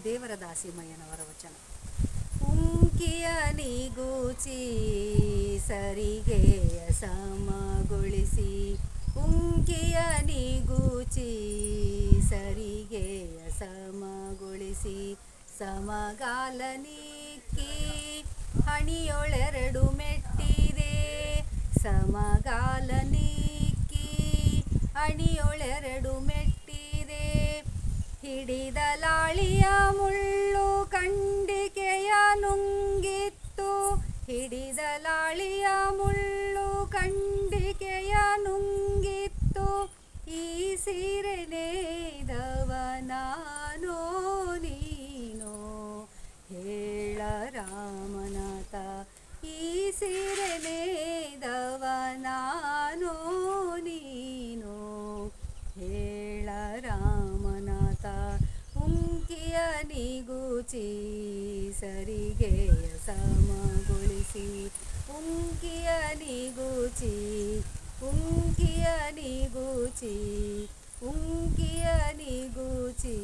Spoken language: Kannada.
ದೇವರ ದಾಸಿಮಯ್ಯನವರ ವಚನ. ಉಂಕಿಯ ನಿಗೂಚಿ ಸರಿಗೆಯ ಸಮಗೊಳಿಸಿ, ಉಂಕಿಯ ನಿಗೂಚಿ ಸರಿಗೆಯ ಸಮಗೊಳಿಸಿ, ಸಮಗಾಲ ನಿಕ್ಕಿ ಹಣಿಯೊಳೆರಡು ಮೆಟ್ಟಿದೆ, ಸಮಗಾಲ ನಿಕ್ಕಿ ಹಣಿಯೊಳೆರಡು ಮೆಟ್ಟಿದೆ, ಹಿಡಿದಲಾಳಿಯ ಮುಳ್ಳು ಖಂಡಿಕೆಯ ನುಂಗಿತ್ತು, ಹಿಡಿದಲಾಳಿಯ ಮುಳ್ಳು ಖಂಡಿಕೆಯ ನುಂಗಿತ್ತು, ಈ ಸೀರೆ ನೇಯ್ದವ ನಾನೋ ನೀನೋ ಹೇಳ ರಾಮನಾಥ, ಈ ಸೀರೆ ನೇಯ್ದವ ನಾನೋ ನೀನೋ ಹೇಳ ರಾಮನಾಥ. ಉಂಕಿಯ ನಿಗೂಚಿ ಸರಿಗೆಯ ಸಮಗೊಳಿಸಿ, ಉಂಕಿಯ ನಿಗೂಚಿ, ಉಂಕಿಯ ನಿಗೂಚಿ, ಉಂಕಿಯ ನಿಗೂಚಿ.